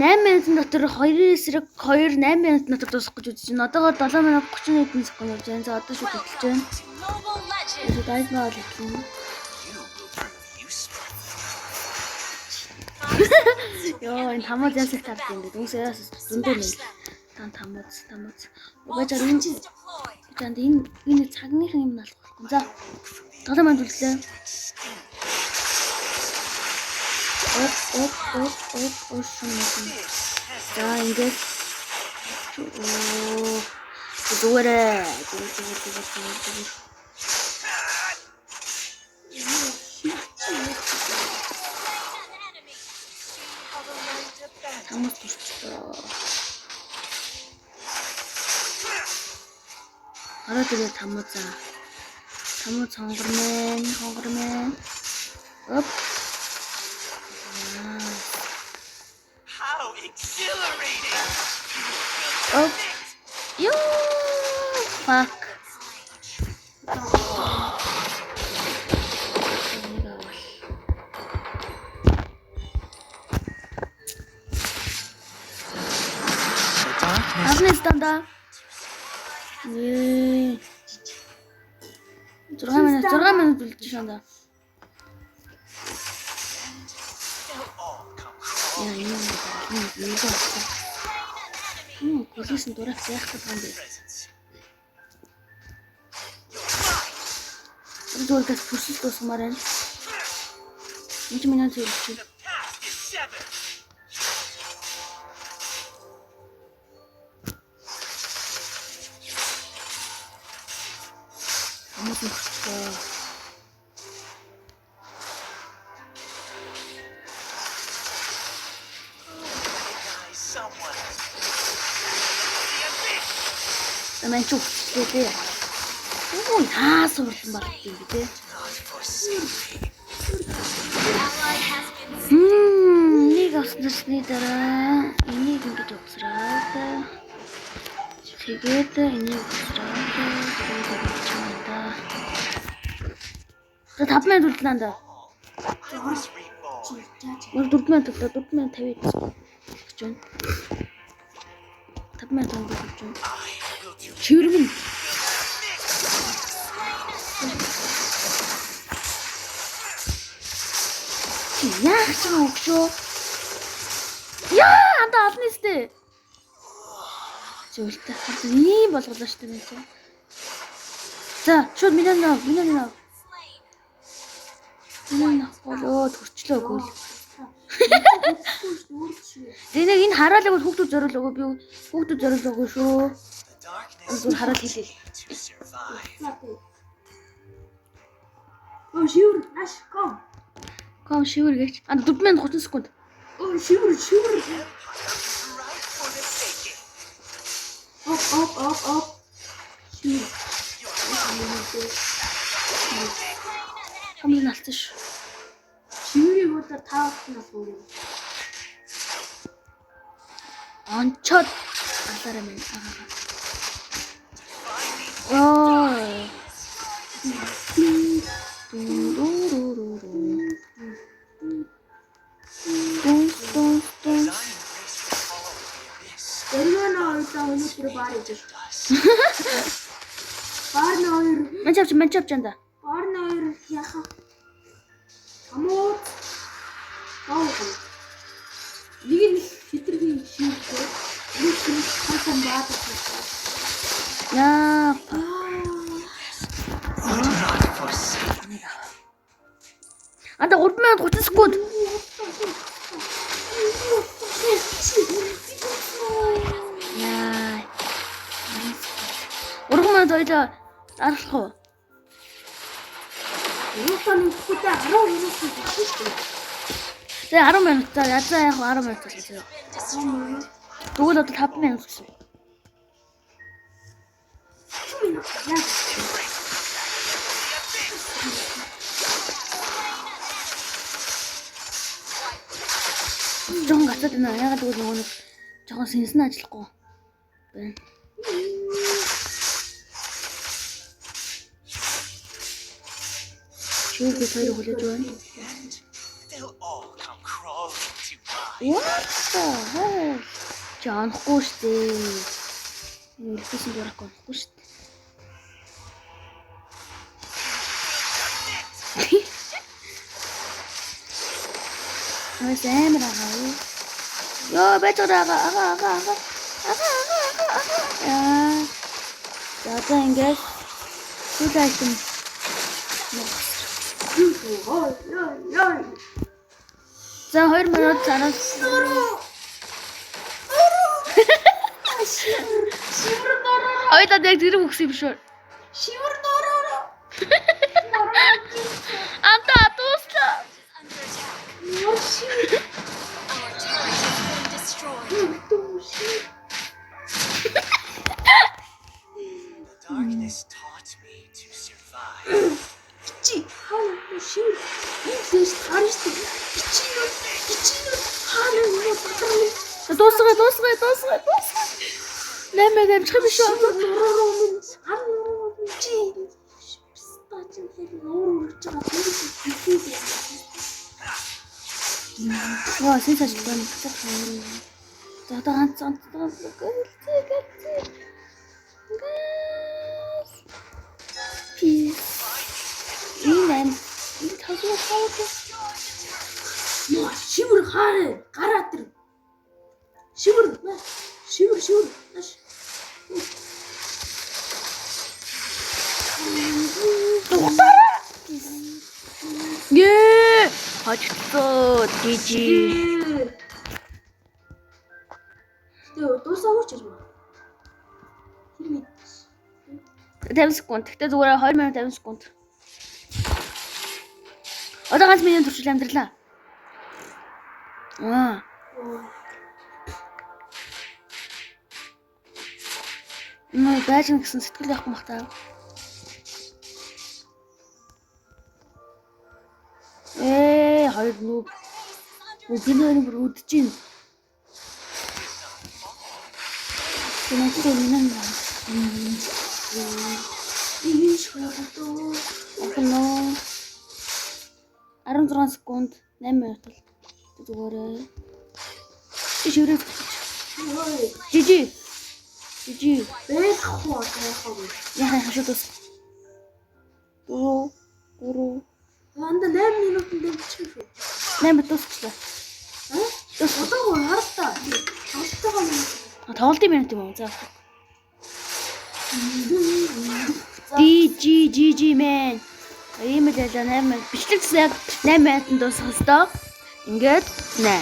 8 минутын дотор 2 эсрэг 2 8 минутын дотор дуусах гэж үзэж байна. Одоогоор 7 минут 31 секунд явж байна. За одоо шууд эхэлж байна. Тэгээд дайнаа л эхэлнэ. Йоо, энэ тамаа зэнсэг таард юм гэдэг. Үсээс зөндөө нэг. Тамаац. Угаажаар энэ цагныхан юм алахгүй. За. 7 минут үлдлээ. Оп. За, ингээд. Зүгээр. Тамаац турчлаа. Араа тэгээ тамаац хонгормэн. Оп. How exhilarating! Оп. Ёо. Fuck. Афганистанда. 6 минут үлдэж шанда. Яа, энэ полисын дурах яах гэдэг юм бэ? Зүгээс бүсэл дуусмаар байна. Энд минут хэлчих. Мэн ч үхчихлээ. Өө таас урдан болт юм бэ? Нэг авсны дараа энийг ингэж угсраад тэгээд энийг угсраад за 5 минут үлдэнэ даа. 4 минут гэж байна. 5 минут өнгөрч байна. Чирмэн. Яах ч юм өгшөө. Яа, анда ална сте. Зөвлөлтэй хад ийм болгоолаа штэ мэн чи. За, шууд минь наа. Оо, төрчлөөгүй л. Зэнэг энэ хараалаг бол хүүхдүүд зориулаагүй би хүүхдүүд зориулаагүй шүү. Зүгээр хараад хэлээ. Oh, шивэр, аш, ком. Ком шивэр гэж. 4 минут 30 секунд. Oh, шивэр. Оп. Шивэр. Хамгийн алцсан шүү. Шивэрийг удаа таавахнаас өөр. Онцод алаараа минь. Оо. Дөрвөн ойлоо өнөөдөр баар иж. Баар нөр. Манчавч анда. Баар нөр яха. Амууд. Нэг нь хитргийн шивтэй. Нэг нь хатан баадаг. Яа. Анда 3 минут 30 секунд. Яа. 3 минут ойлоо арах уу? Юусаны хөтэ 10 минут шүү. Тэгээ 10 минут за язаа яг 10 минут гэж. Тэгвэл одоо 5 минут гэсэн. Жон гацаад байна. Ягаад гэвэл нөгөө нэг жоохон сэнсэн ажиллахгүй байна. Чүг би хоёр хүлээж байна. come crawling to my What the hell? Чи анахгүй штэ. Энэ локейшн дурахгүй анахгүй штэ. Ой амар аа. Йоо бэтэрага ага. Яа. За одоо ингээд сүүл айтем. За 2 минут цаанаас Ойдад яг зэрэг өгсөн юм шүү. Шивэр дороо. Анта атуусла. Нор шивэр. Our turret has been destroyed. The darkness taught me to survive. Чи хаана шивэр. Инглиш харштай. Чи хаана юу батрах. Дуусгай. Нэмээ амжих юм шүү. Ваа сэнсэж байна. За одоо ганц. Peace. Энэ тасуу хаваа. Шивэр хаана гараа тэр. Шивэр. Наш. Гээ! Хожигдсоо жижи. Тэгээ дуусаа уучих юм. 50 секунд. Гэтэ зүгээр 2 минут 50 секунд. Одоо ганц минут туршил амьдралаа. Байж гэсэн сэтгэл явах мах таа. Хоёр нүг. Үгнээр бүр үдэж байна. Тэнэтэй минь наа. Ахно. 16 секунд 8 минут л. Зүгээрээ. Шиврээ. Жижи. Бэх хоо яахаа. Яхаа хашаа тус. Дөрөв. Анда 8 минутанд дэвчих шүү. 8 минут тусчлаа. Одоо хартаа. Хартаа юм. Тоглолтын минут юм уу? За. GG man. Ийм л ялаа 8 минут. Бичлэгс яг 8 минутанд дуусах ёстой. Ингээд 8